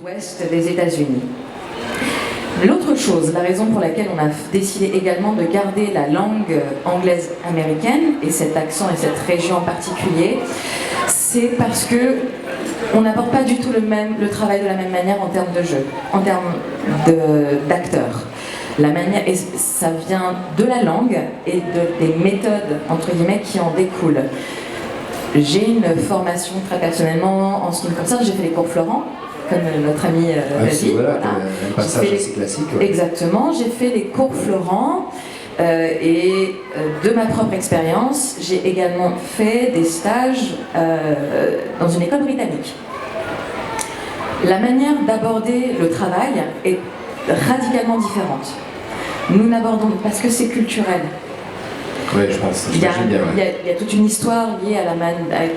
sud-ouest des États-Unis. L'autre chose, la raison pour laquelle on a décidé également de garder la langue anglaise américaine et cet accent et cette région en particulier, c'est parce que on n'aborde pas du tout le travail de la même manière en termes de jeu, en termes d'acteurs. La manière, et ça vient de la langue et des méthodes, entre guillemets, qui en découlent. J'ai une formation très personnellement en ce qui me concerne, j'ai fait les cours Florent, comme notre ami l'a dit. Voilà, un passage assez classique. Ouais. Exactement, j'ai fait les cours Florent et de ma propre expérience, j'ai également fait des stages dans une école britannique. La manière d'aborder le travail est radicalement différente. Nous n'abordons parce que c'est culturel. Oui, je pense. Il y a toute une histoire liée à avec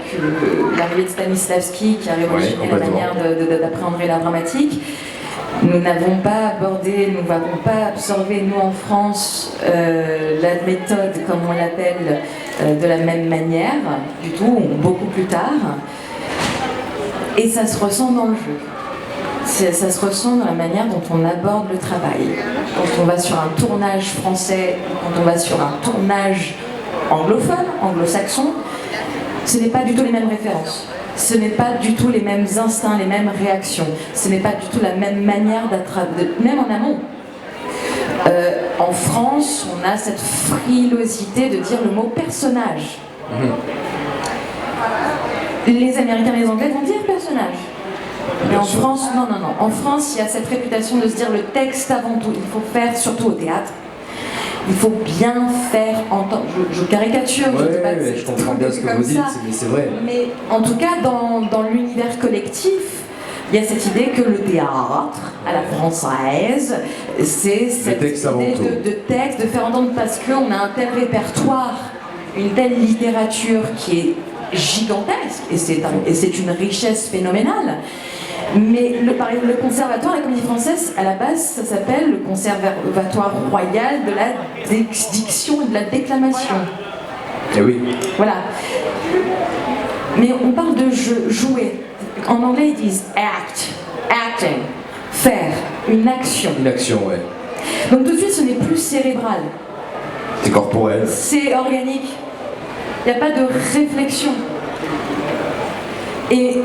l'arrivée de Stanislavski qui a révolutionné la manière d'appréhender l'art dramatique. Nous n'avons pas abordé, nous n'avons pas absorbé, nous en France, la méthode, comme on l'appelle, de la même manière, du tout, beaucoup plus tard. Et ça se ressent dans le jeu. Ça se ressent dans la manière dont on aborde le travail. Quand on va sur un tournage français, quand on va sur un tournage anglophone, anglo-saxon, ce n'est pas du tout les mêmes références. Ce n'est pas du tout les mêmes instincts, les mêmes réactions. Ce n'est pas du tout la même manière d'attraper, même en amont. En France, on a cette frilosité de dire le mot personnage. Les Américains et les Anglais vont dire personnage. Mais en France, non. En France, il y a cette réputation de se dire le texte avant tout. Il faut faire, surtout au théâtre, il faut bien faire entendre. Je caricature, je dis pas que je comprends bien ce que vous dites, mais c'est vrai. Mais en tout cas, dans l'univers collectif, il y a cette idée que le théâtre, à la française, c'est cette idée de texte, de faire entendre parce qu'on a un tel répertoire, une telle littérature qui est gigantesque, et c'est une richesse phénoménale. Mais le conservatoire, la Comédie Française, à la base, ça s'appelle le Conservatoire Royal de la Diction et de la Déclamation. Eh oui. Voilà. Mais on parle de jouer. En anglais, ils disent act, acting, faire, une action. Une action, ouais. Donc tout de suite, ce n'est plus cérébral. C'est corporel. C'est organique. Il n'y a pas de réflexion. Et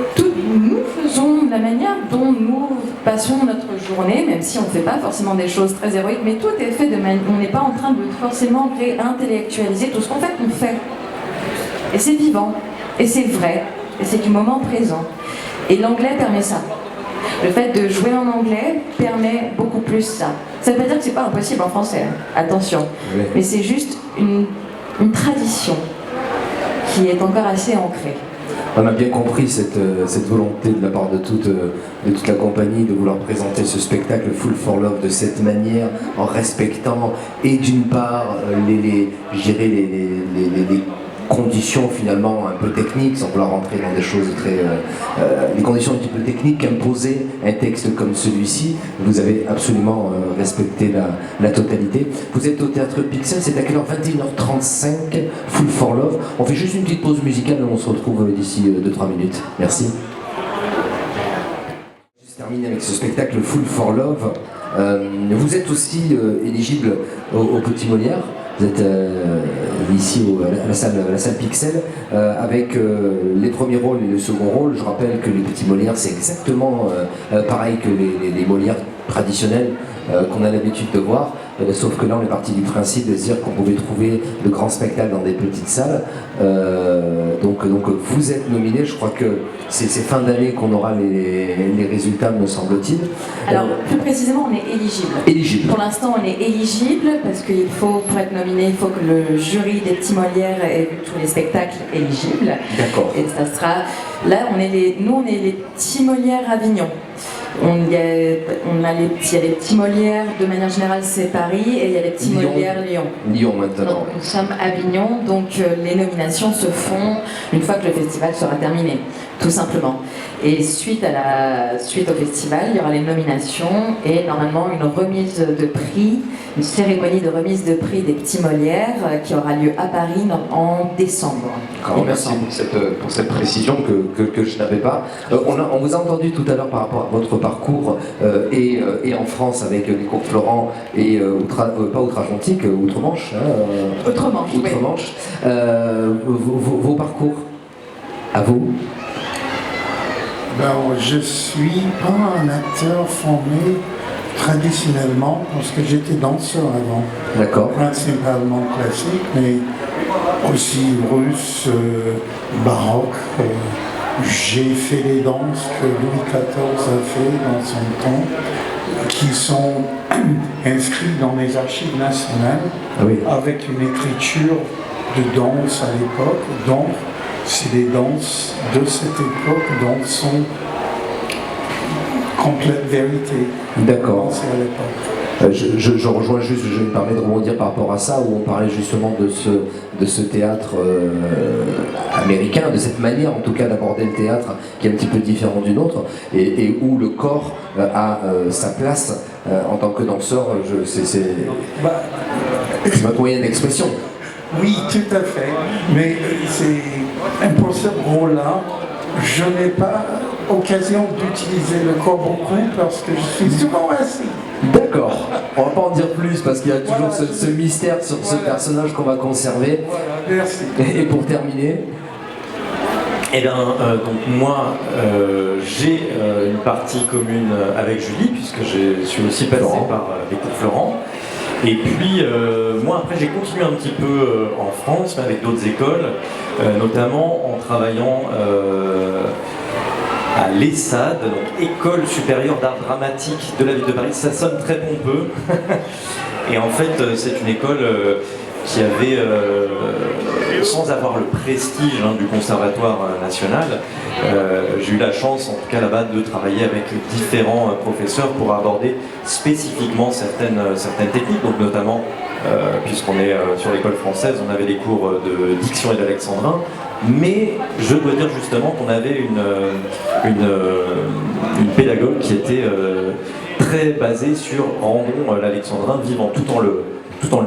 nous faisons la manière dont nous passons notre journée, même si on ne fait pas forcément des choses très héroïques, mais tout est fait de manière. On n'est pas en train de forcément réintellectualiser tout ce qu'on fait, on fait. Et c'est vivant, et c'est vrai, et c'est du moment présent. Et l'anglais permet ça. Le fait de jouer en anglais permet beaucoup plus ça. Ça ne veut pas dire que c'est pas impossible en français, attention. Oui. Mais c'est juste une tradition qui est encore assez ancrée. On a bien compris cette volonté de la part de toute la compagnie de vouloir présenter ce spectacle Fool for Love de cette manière, en respectant et d'une part les conditions finalement un peu techniques, sans vouloir rentrer dans des choses très... les conditions un petit peu techniques qu'imposait un texte comme celui-ci. Vous avez absolument respecté la totalité. Vous êtes au Théâtre Pixel, c'est à quelle heure? 21h35, Fool for Love. On fait juste une petite pause musicale et on se retrouve d'ici 2-3 minutes. Merci. Je termine avec ce spectacle Fool for Love. Vous êtes aussi éligible au Petit Molière. Vous êtes ici à la salle Pixel avec les premiers rôles et le second rôle. Je rappelle que les Petits Molières, c'est exactement pareil que les Molières traditionnels qu'on a l'habitude de voir, sauf que là on est parti du principe de se dire qu'on pouvait trouver de grands spectacles dans des petites salles. Donc vous êtes nominé, je crois que c'est fin d'année qu'on aura les résultats, me semble-t-il. Alors plus précisément, on est éligible. Éligible. Pour l'instant, on est éligible parce qu'il faut, pour être nominé, il faut que le jury des Petits Molières ait vu tous les spectacles éligibles. D'accord. Et ça sera là, on est les Petits Molières Avignon. Il y a les Petits Molières, de manière générale c'est Paris, et il y a les Petits Molières Lyon. Lyon maintenant. Donc, nous sommes à Avignon, donc les nominations se font une fois que le festival sera terminé. tout simplement. Et suite au festival, il y aura les nominations et normalement une remise de prix, une cérémonie de remise de prix des petits Molières qui aura lieu à Paris en décembre. Merci pour cette précision que je n'avais pas. On vous a entendu tout à l'heure par rapport à votre parcours et en France avec les cours Florent et pas outre-Atlantique, Outre-Manche. Outre-Manche. Vos parcours, à vous? Ben, je suis pas un acteur formé traditionnellement parce que j'étais danseur avant. D'accord. Principalement classique, mais aussi russe, baroque. J'ai fait les danses que Louis XIV a fait dans son temps, qui sont inscrites dans les archives nationales, avec une écriture de danse à l'époque. Donc, c'est des danses de cette époque dont sont complète vérité. D'accord. C'est à l'époque. Je rejoins juste, je me permets de rebondir par rapport à ça, où on parlait justement de ce théâtre américain, de cette manière en tout cas d'aborder le théâtre qui est un petit peu différent d'une autre, et où le corps a sa place en tant que danseur. C'est votre moyen d'expression. Oui, tout à fait. Mais c'est pour ce rôle-là, je n'ai pas occasion d'utiliser le corps beaucoup parce que je suis souvent assis. D'accord. On va pas en dire plus parce qu'il y a toujours ce mystère sur ce personnage qu'on va conserver. Voilà, merci. Et pour terminer. Eh bien, donc moi, j'ai une partie commune avec Julie, puisque je suis aussi passé par les cours Florent. Et puis, moi, après, j'ai continué un petit peu en France, mais avec d'autres écoles, notamment en travaillant à l'ESSAD, donc École supérieure d'art dramatique de la ville de Paris. Ça sonne très pompeux. Et en fait, c'est une école qui avait, sans avoir le prestige du Conservatoire national, j'ai eu la chance, en tout cas là-bas, de travailler avec différents professeurs pour aborder spécifiquement certaines techniques, donc notamment, puisqu'on est sur l'école française, on avait des cours de diction et d'alexandrin, mais je dois dire justement qu'on avait une pédagogue qui était très basée sur rendons l'alexandrin vivant tout en le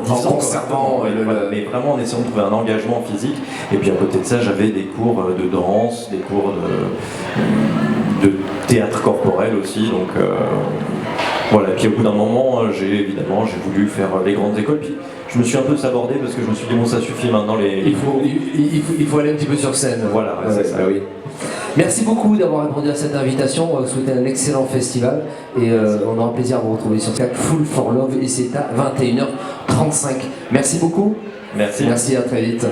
disant, conservant, mais vraiment en essayant de trouver un engagement physique. Et puis à côté de ça, j'avais des cours de danse, des cours de théâtre corporel aussi. Donc voilà. Puis au bout d'un moment, j'ai voulu faire les grandes écoles. Puis je me suis un peu sabordé parce que je me suis dit bon, ça suffit maintenant. Il faut aller un petit peu sur scène. Voilà, c'est ça. Oui. Merci beaucoup d'avoir répondu à cette invitation. On va vous souhaiter un excellent festival et on aura plaisir à vous retrouver sur Full for Love et c'est à 21h35. Merci beaucoup. Merci. Merci, à très vite.